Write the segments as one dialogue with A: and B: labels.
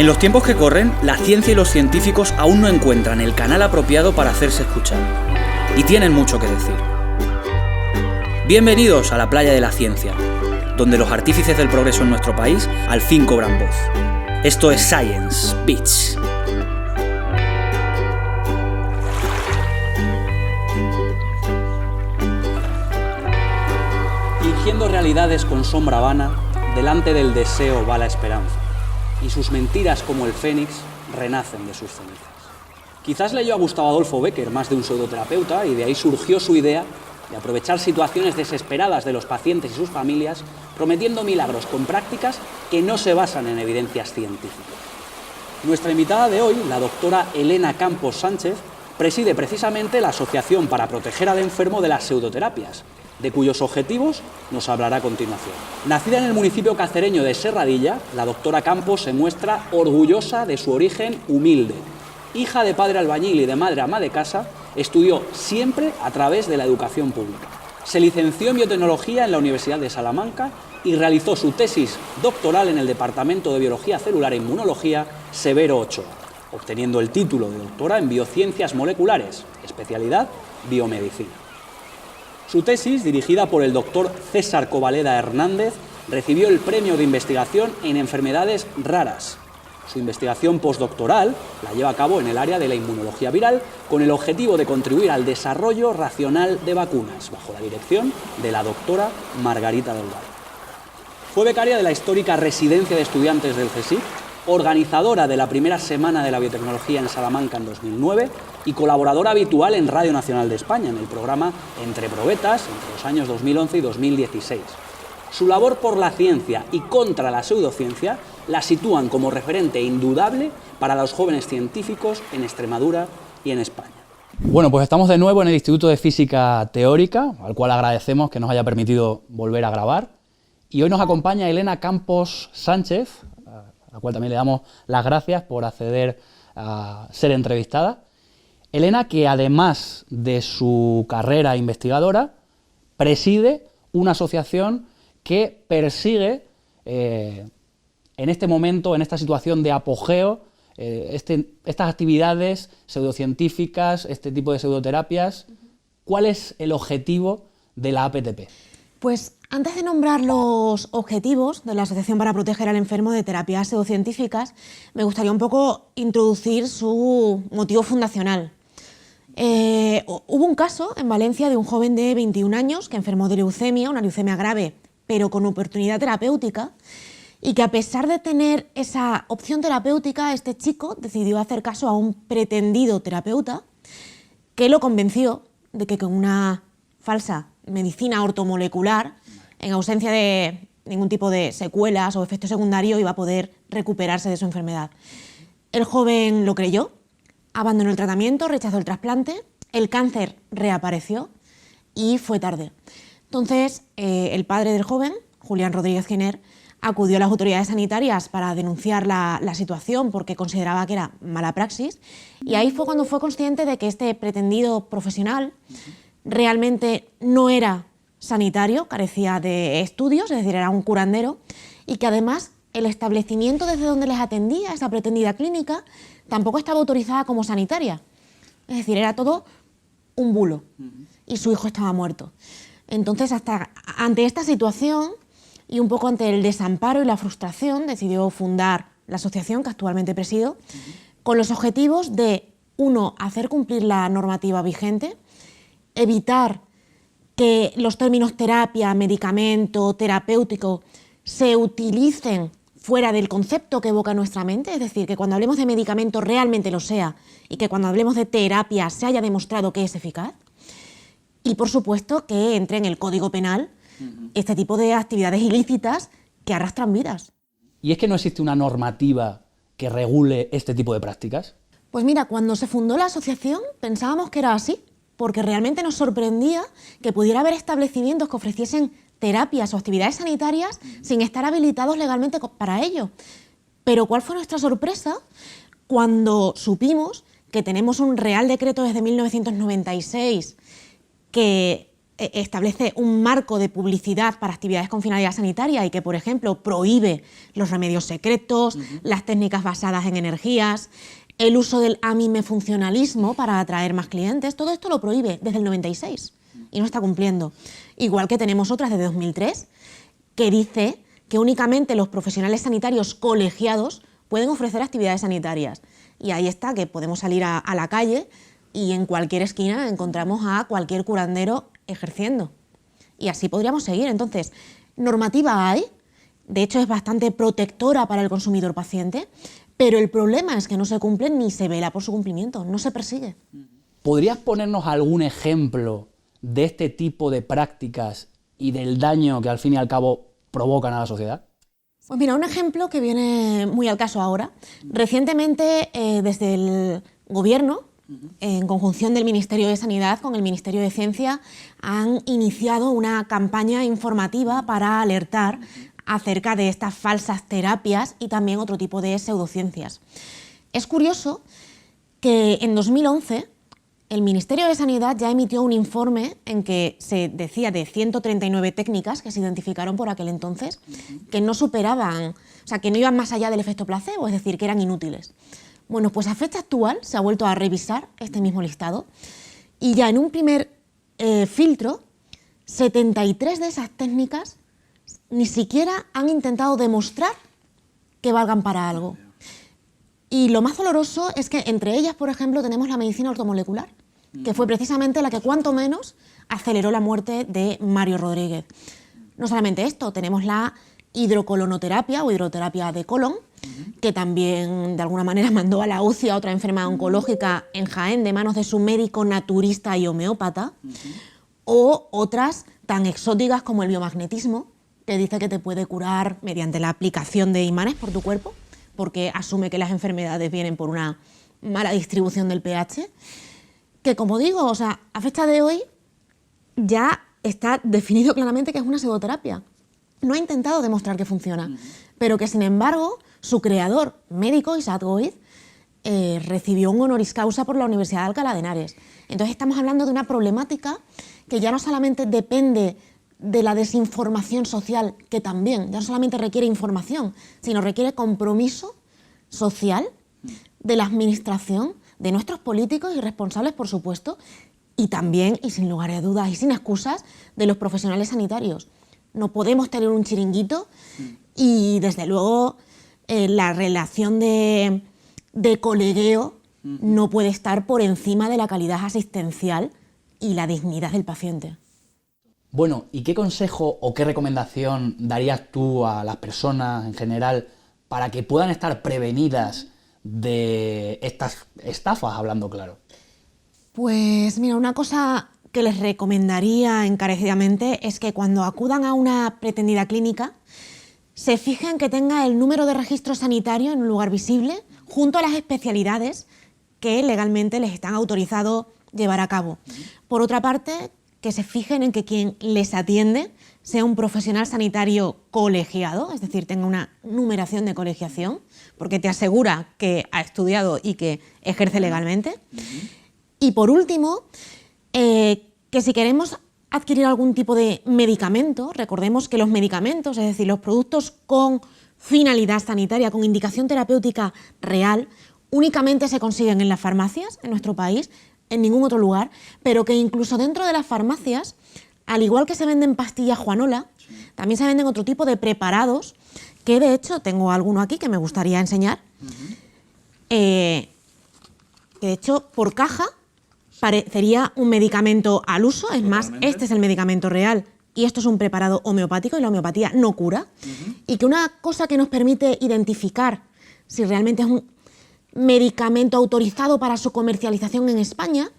A: En los tiempos que corren, la ciencia y los científicos aún no encuentran el canal apropiado para hacerse escuchar. Y tienen mucho que decir. Bienvenidos a la playa de la ciencia, donde los artífices del progreso en nuestro país al fin cobran voz. Esto es Science Beats. Fingiendo realidades con sombra vana, delante del deseo va la esperanza, y sus mentiras como el fénix renacen de sus cenizas. Quizás leyó a Gustavo Adolfo Bécquer, más de un pseudoterapeuta, y de ahí surgió su idea de aprovechar situaciones desesperadas de los pacientes y sus familias, prometiendo milagros con prácticas que no se basan en evidencias científicas. Nuestra invitada de hoy, la doctora Elena Campos Sánchez, preside precisamente la Asociación para Proteger al Enfermo de las Pseudoterapias, de cuyos objetivos nos hablará a continuación. Nacida en el municipio cacereño de Serradilla, la doctora Campos se muestra orgullosa de su origen humilde. Hija de padre albañil y de madre ama de casa, estudió siempre a través de la educación pública. Se licenció en biotecnología en la Universidad de Salamanca y realizó su tesis doctoral en el Departamento de Biología Celular e Inmunología Severo Ochoa, obteniendo el título de doctora en Biociencias Moleculares, especialidad Biomedicina. Su tesis, dirigida por el doctor César Covaleda Hernández, recibió el premio de investigación en enfermedades raras. Su investigación postdoctoral la lleva a cabo en el área de la inmunología viral con el objetivo de contribuir al desarrollo racional de vacunas, bajo la dirección de la doctora Margarita del Valle. Fue becaria de la histórica Residencia de Estudiantes del CSIC, organizadora de la primera Semana de la Biotecnología en Salamanca en 2009 y colaboradora habitual en Radio Nacional de España, en el programa Entre Probetas, entre los años 2011 y 2016. Su labor por la ciencia y contra la pseudociencia la sitúan como referente indudable para los jóvenes científicos en Extremadura y en España. Bueno, pues estamos de nuevo en el Instituto de Física Teórica, al cual agradecemos que nos haya permitido volver a grabar. Y hoy nos acompaña Elena Campos Sánchez, a la cual también le damos las gracias por acceder a ser entrevistada. Elena, que además de su carrera investigadora, preside una asociación que persigue en este momento, en esta situación de apogeo, estas actividades pseudocientíficas, este tipo de pseudoterapias. ¿Cuál es el objetivo de la APTP?
B: Pues antes de nombrar los objetivos de la Asociación para Proteger al Enfermo de Terapias Pseudocientíficas, me gustaría un poco introducir su motivo fundacional. Hubo un caso en Valencia de un joven de 21 años que enfermó de leucemia, una leucemia grave, pero con oportunidad terapéutica, y que a pesar de tener esa opción terapéutica, este chico decidió hacer caso a un pretendido terapeuta que lo convenció de que con una falsa medicina ortomolecular, en ausencia de ningún tipo de secuelas o efecto secundario, iba a poder recuperarse de su enfermedad. El joven lo creyó, abandonó el tratamiento, rechazó el trasplante, el cáncer reapareció y fue tarde. Entonces, el padre del joven, Julián Rodríguez Giner, acudió a las autoridades sanitarias para denunciar la situación porque consideraba que era mala praxis, y ahí fue cuando fue consciente de que este pretendido profesional realmente no era sanitario, carecía de estudios, es decir, era un curandero, y que además el establecimiento desde donde les atendía, esa pretendida clínica, tampoco estaba autorizada como sanitaria. Es decir, era todo un bulo, y su hijo estaba muerto. Entonces, ante esta situación y un poco ante el desamparo y la frustración, decidió fundar la asociación que actualmente presido, con los objetivos de, uno, hacer cumplir la normativa vigente, evitar que los términos terapia, medicamento, terapéutico se utilicen fuera del concepto que evoca nuestra mente, es decir, que cuando hablemos de medicamento realmente lo sea y que cuando hablemos de terapia se haya demostrado que es eficaz. Y, por supuesto, que entre en el Código Penal este tipo de actividades ilícitas que arrastran vidas.
A: ¿Y es que no existe una normativa que regule este tipo de prácticas?
B: Pues mira, cuando se fundó la asociación pensábamos que era así, porque realmente nos sorprendía que pudiera haber establecimientos que ofreciesen terapias o actividades sanitarias sin estar habilitados legalmente para ello. Pero ¿cuál fue nuestra sorpresa cuando supimos que tenemos un Real Decreto desde 1996 que establece un marco de publicidad para actividades con finalidad sanitaria y que, por ejemplo, prohíbe los remedios secretos, las técnicas basadas en energías, el uso del amimefuncionalismo para atraer más clientes, todo esto lo prohíbe desde el 96 y no está cumpliendo. Igual que tenemos otras desde 2003 que dice que únicamente los profesionales sanitarios colegiados pueden ofrecer actividades sanitarias. Y ahí está, que podemos salir a la calle y en cualquier esquina encontramos a cualquier curandero ejerciendo. Y así podríamos seguir. Entonces, normativa hay, de hecho es bastante protectora para el consumidor paciente, pero el problema es que no se cumple ni se vela por su cumplimiento, no se persigue.
C: ¿Podrías ponernos algún ejemplo de este tipo de prácticas y del daño que al fin y al cabo provocan a la sociedad?
B: Pues mira, un ejemplo que viene muy al caso ahora. Recientemente, desde el Gobierno, en conjunción del Ministerio de Sanidad con el Ministerio de Ciencia, han iniciado una campaña informativa para alertar acerca de estas falsas terapias y también otro tipo de pseudociencias. Es curioso que en 2011 el Ministerio de Sanidad ya emitió un informe en que se decía de 139 técnicas que se identificaron por aquel entonces que no superaban, o sea, que no iban más allá del efecto placebo, es decir, que eran inútiles. Bueno, pues a fecha actual se ha vuelto a revisar este mismo listado y ya en un primer filtro, 73 de esas técnicas ni siquiera han intentado demostrar que valgan para algo. Y lo más doloroso es que entre ellas, por ejemplo, tenemos la medicina ortomolecular, que fue precisamente la que cuanto menos aceleró la muerte de Mario Rodríguez. No solamente esto, tenemos la hidrocolonoterapia o hidroterapia de colon, que también de alguna manera mandó a la UCI a otra enfermedad oncológica en Jaén de manos de su médico naturista y homeópata, o otras tan exóticas como el biomagnetismo, que dice que te puede curar mediante la aplicación de imanes por tu cuerpo, porque asume que las enfermedades vienen por una mala distribución del pH, que como digo, o sea, a fecha de hoy ya está definido claramente que es una pseudoterapia. No ha intentado demostrar que funciona, pero que sin embargo su creador médico, Isaac Goiz, recibió un honoris causa por la Universidad de Alcalá de Henares. Entonces estamos hablando de una problemática que ya no solamente depende de la desinformación social, que también, ya no solamente requiere información, sino requiere compromiso social de la administración, de nuestros políticos y responsables, por supuesto, y también, y sin lugar a dudas y sin excusas, de los profesionales sanitarios. No podemos tener un chiringuito y, desde luego, la relación de colegueo no puede estar por encima de la calidad asistencial y la dignidad del paciente.
C: Bueno, ¿y qué consejo o qué recomendación darías tú a las personas en general para que puedan estar prevenidas de estas estafas, hablando claro?
B: Pues mira, una cosa que les recomendaría encarecidamente es que cuando acudan a una pretendida clínica se fijen que tenga el número de registro sanitario en un lugar visible junto a las especialidades que legalmente les están autorizados llevar a cabo. Por otra parte, que se fijen en que quien les atiende sea un profesional sanitario colegiado, es decir, tenga una numeración de colegiación, porque te asegura que ha estudiado y que ejerce legalmente. Y por último, que si queremos adquirir algún tipo de medicamento, recordemos que los medicamentos, es decir, los productos con finalidad sanitaria, con indicación terapéutica real, únicamente se consiguen en las farmacias en nuestro país, en ningún otro lugar, pero que incluso dentro de las farmacias, al igual que se venden pastillas Juanola, también se venden otro tipo de preparados, que de hecho tengo alguno aquí que me gustaría enseñar, que de hecho por caja parecería un medicamento al uso, es más, este es el medicamento real y esto es un preparado homeopático y la homeopatía no cura, y que una cosa que nos permite identificar si realmente es un medicamento autorizado para su comercialización en España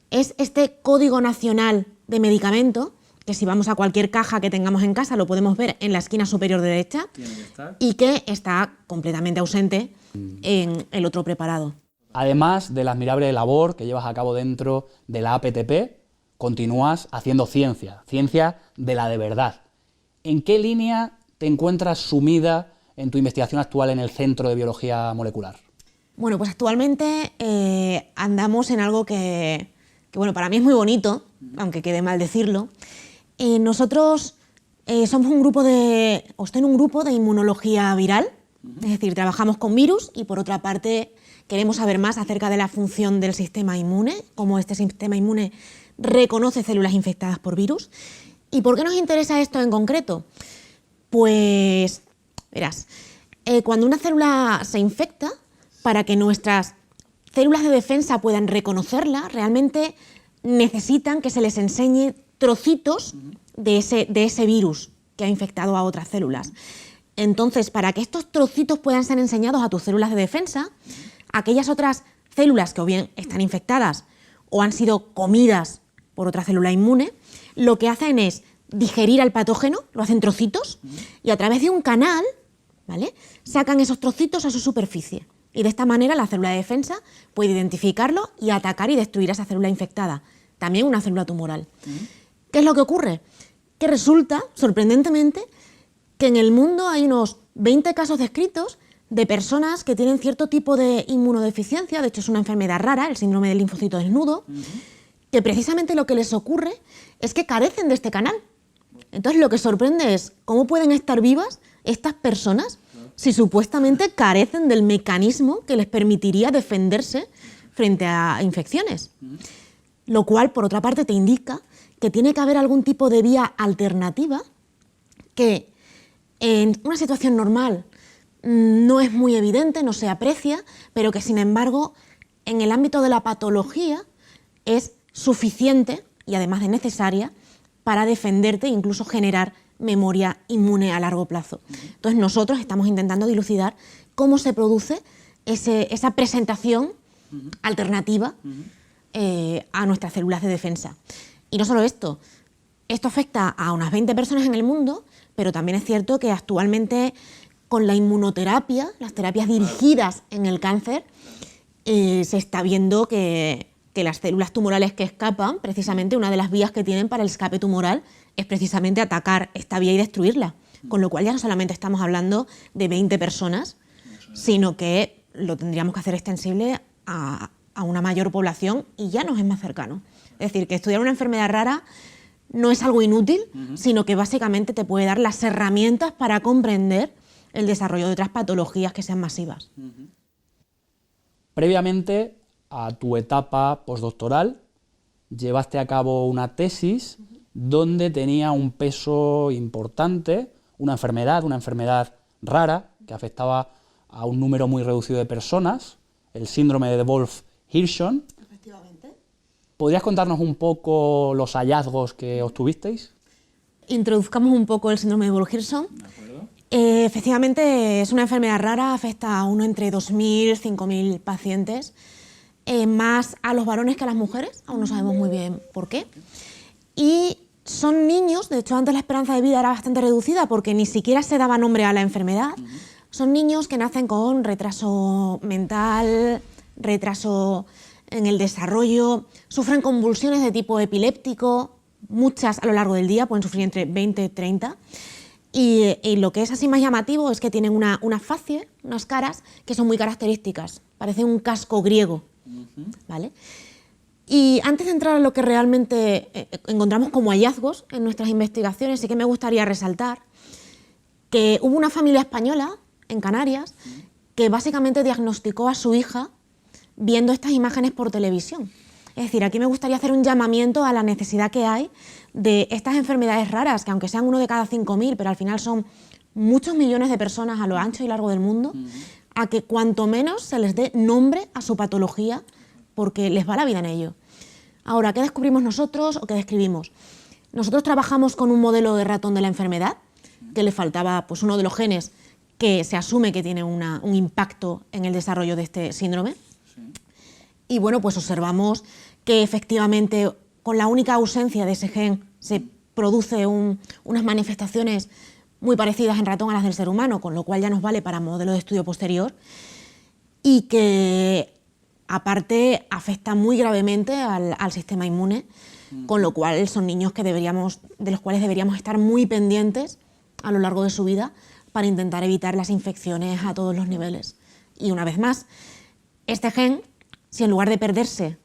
B: es este Código Nacional de Medicamento, que si vamos a cualquier caja que tengamos en casa lo podemos ver en la esquina superior derecha, y que está completamente ausente en el otro preparado.
C: Además de la admirable labor que llevas a cabo dentro de la APTP, continúas haciendo ciencia de la de verdad. ¿En qué línea te encuentras sumida en tu investigación actual en el Centro de Biología Molecular?
B: Bueno, pues actualmente andamos en algo que que bueno, para mí es muy bonito, aunque quede mal decirlo. Nosotros somos un grupo estoy en un grupo de inmunología viral, es decir, trabajamos con virus y por otra parte queremos saber más acerca de la función del sistema inmune, cómo este sistema inmune reconoce células infectadas por virus. ¿Y por qué nos interesa esto en concreto? Pues, verás, cuando una célula se infecta, para que nuestras células de defensa puedan reconocerla, realmente necesitan que se les enseñe trocitos de ese virus que ha infectado a otras células. Entonces, para que estos trocitos puedan ser enseñados a tus células de defensa, aquellas otras células que o bien están infectadas o han sido comidas por otra célula inmune, lo que hacen es digerir al patógeno, lo hacen trocitos, y a través de un canal, ¿vale?, sacan esos trocitos a su superficie. Y de esta manera la célula de defensa puede identificarlo y atacar y destruir a esa célula infectada, también una célula tumoral. ¿Qué es lo que ocurre? Que resulta, sorprendentemente, que en el mundo hay unos 20 casos descritos de personas que tienen cierto tipo de inmunodeficiencia, de hecho es una enfermedad rara, el síndrome del linfocito desnudo, que precisamente lo que les ocurre es que carecen de este canal. Entonces lo que sorprende es cómo pueden estar vivas estas personas si supuestamente carecen del mecanismo que les permitiría defenderse frente a infecciones. Lo cual, por otra parte, te indica que tiene que haber algún tipo de vía alternativa que en una situación normal no es muy evidente, no se aprecia, pero que sin embargo en el ámbito de la patología es suficiente y además de necesaria para defenderte e incluso generar memoria inmune a largo plazo. Entonces nosotros estamos intentando dilucidar cómo se produce esa presentación alternativa a nuestras células de defensa. Y no solo esto afecta a unas 20 personas en el mundo, pero también es cierto que actualmente con la inmunoterapia, las terapias dirigidas en el cáncer, se está viendo que las células tumorales que escapan, precisamente una de las vías que tienen para el escape tumoral es precisamente atacar esta vía y destruirla. Con lo cual ya no solamente estamos hablando de 20 personas, sino que lo tendríamos que hacer extensible a una mayor población y ya nos es más cercano. Es decir, que estudiar una enfermedad rara no es algo inútil, sino que básicamente te puede dar las herramientas para comprender el desarrollo de otras patologías que sean masivas.
C: Previamente a tu etapa postdoctoral, llevaste a cabo una tesis donde tenía un peso importante, una enfermedad rara que afectaba a un número muy reducido de personas, el síndrome de Wolff-Hirschhorn.
B: Efectivamente.
C: ¿Podrías contarnos un poco los hallazgos que obtuvisteis?
B: Introduzcamos un poco el síndrome de Wolff-Hirschhorn. Efectivamente es una enfermedad rara, afecta a uno entre 2.000 y 5.000 pacientes, más a los varones que a las mujeres, aún no sabemos muy bien por qué. Y son niños, de hecho antes la esperanza de vida era bastante reducida porque ni siquiera se daba nombre a la enfermedad. Son niños que nacen con retraso mental, retraso en el desarrollo, sufren convulsiones de tipo epiléptico, muchas a lo largo del día, pueden sufrir entre 20 y 30. Y lo que es así más llamativo es que tienen una facie, unas caras que son muy características, parece un casco griego, ¿vale? Y antes de entrar a lo que realmente encontramos como hallazgos en nuestras investigaciones, sí que me gustaría resaltar que hubo una familia española en Canarias que básicamente diagnosticó a su hija viendo estas imágenes por televisión. Es decir, aquí me gustaría hacer un llamamiento a la necesidad que hay de estas enfermedades raras, que aunque sean uno de cada 5.000, pero al final son muchos millones de personas a lo ancho y largo del mundo, a que cuanto menos se les dé nombre a su patología, porque les va la vida en ello. Ahora, ¿qué descubrimos nosotros o qué describimos? Nosotros trabajamos con un modelo de ratón de la enfermedad, que le faltaba pues, uno de los genes que se asume que tiene un impacto en el desarrollo de este síndrome. Y bueno, pues observamos que efectivamente con la única ausencia de ese gen se produce unas manifestaciones muy parecidas en ratón a las del ser humano, con lo cual ya nos vale para modelo de estudio posterior, y que aparte afecta muy gravemente al sistema inmune, con lo cual son niños de los cuales deberíamos estar muy pendientes a lo largo de su vida para intentar evitar las infecciones a todos los niveles. Y una vez más, este gen, si en lugar de perderse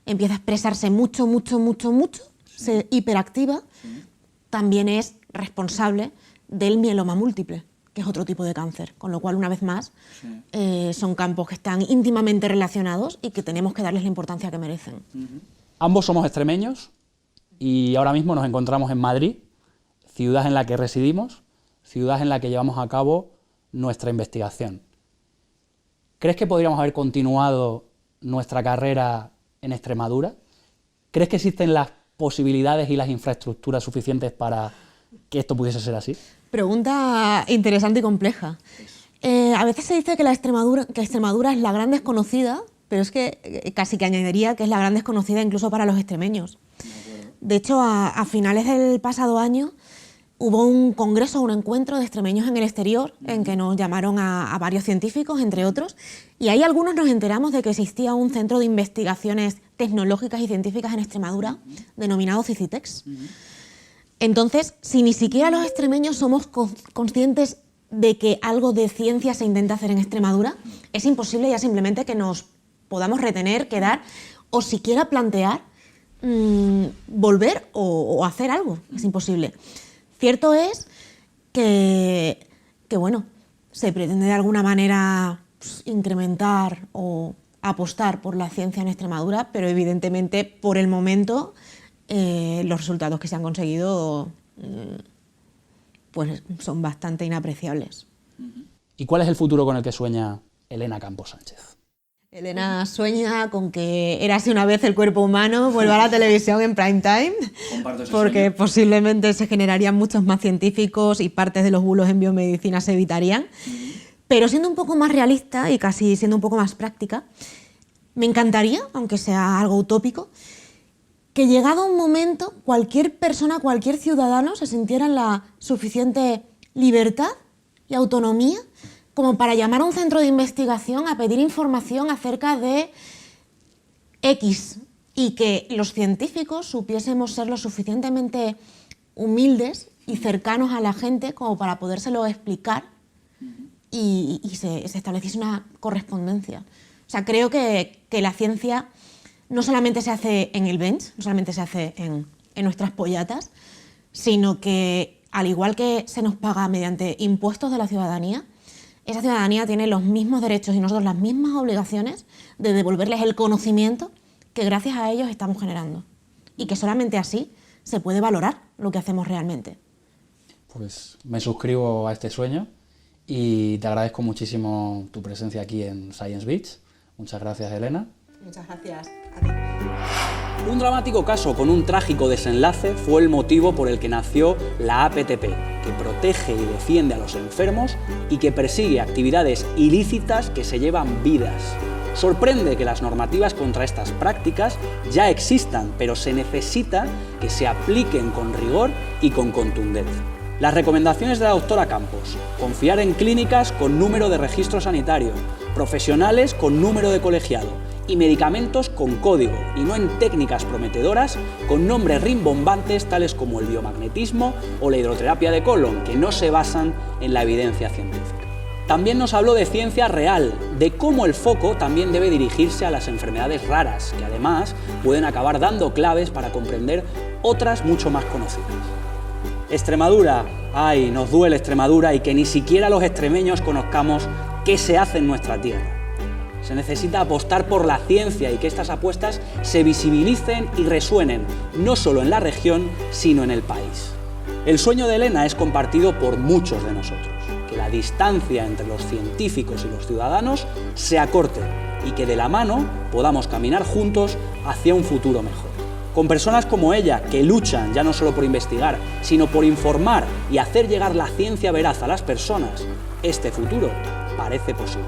B: empieza a expresarse mucho, se hiperactiva, también es responsable del mieloma múltiple, que es otro tipo de cáncer, con lo cual, una vez más, son campos que están íntimamente relacionados y que tenemos que darles la importancia que merecen.
C: Ambos somos extremeños y ahora mismo nos encontramos en Madrid, ciudad en la que residimos, ciudad en la que llevamos a cabo nuestra investigación. ¿Crees que podríamos haber continuado nuestra carrera en Extremadura? ¿Crees que existen las posibilidades y las infraestructuras suficientes para que esto pudiese ser así?
B: Pregunta interesante y compleja. A veces se dice que Extremadura es la gran desconocida, pero es que casi que añadiría que es la gran desconocida incluso para los extremeños. De hecho, a finales del pasado año hubo un congreso, un encuentro de extremeños en el exterior, en que nos llamaron a varios científicos, entre otros, y ahí algunos nos enteramos de que existía un centro de investigaciones tecnológicas y científicas en Extremadura, denominado CICITEX. Entonces, si ni siquiera los extremeños somos conscientes de que algo de ciencia se intenta hacer en Extremadura, es imposible ya simplemente que nos podamos retener, quedar, o siquiera plantear volver o hacer algo. Es imposible. Cierto es que bueno, se pretende de alguna manera incrementar o apostar por la ciencia en Extremadura, pero evidentemente por el momento los resultados que se han conseguido pues son bastante inapreciables.
C: ¿Y cuál es el futuro con el que sueña Elena Campos Sánchez?
B: Elena sueña con que Érase una vez el cuerpo humano vuelva a la televisión en prime time, porque posiblemente se generarían muchos más científicos y partes de los bulos en biomedicina se evitarían. Pero siendo un poco más realista y casi siendo un poco más práctica, me encantaría, aunque sea algo utópico, que llegado un momento cualquier persona, cualquier ciudadano se sintiera en la suficiente libertad y autonomía como para llamar a un centro de investigación a pedir información acerca de X y que los científicos supiésemos ser lo suficientemente humildes y cercanos a la gente como para podérselo explicar y se estableciese una correspondencia. O sea, creo que la ciencia no solamente se hace en el bench, no solamente se hace en nuestras pollatas, sino que, al igual que se nos paga mediante impuestos de la ciudadanía, esa ciudadanía tiene los mismos derechos y nosotros las mismas obligaciones de devolverles el conocimiento que gracias a ellos estamos generando. Y que solamente así se puede valorar lo que hacemos realmente.
C: Pues me suscribo a este sueño y te agradezco muchísimo tu presencia aquí en Science Beach. Muchas gracias, Elena.
B: Muchas gracias a ti.
A: Un dramático caso con un trágico desenlace fue el motivo por el que nació la APTP, que protege y defiende a los enfermos y que persigue actividades ilícitas que se llevan vidas. Sorprende que las normativas contra estas prácticas ya existan, pero se necesita que se apliquen con rigor y con contundencia. Las recomendaciones de la doctora Campos: confiar en clínicas con número de registro sanitario, profesionales con número de colegiado y medicamentos con código, y no en técnicas prometedoras con nombres rimbombantes tales como el biomagnetismo o la hidroterapia de colon, que no se basan en la evidencia científica. También nos habló de ciencia real, de cómo el foco también debe dirigirse a las enfermedades raras, que además pueden acabar dando claves para comprender otras mucho más conocidas. Extremadura, ay, nos duele Extremadura y que ni siquiera los extremeños conozcamos qué se hace en nuestra tierra. Se necesita apostar por la ciencia y que estas apuestas se visibilicen y resuenen, no solo en la región, sino en el país. El sueño de Elena es compartido por muchos de nosotros, que la distancia entre los científicos y los ciudadanos se acorte y que de la mano podamos caminar juntos hacia un futuro mejor. Con personas como ella, que luchan ya no solo por investigar, sino por informar y hacer llegar la ciencia veraz a las personas, este futuro parece posible.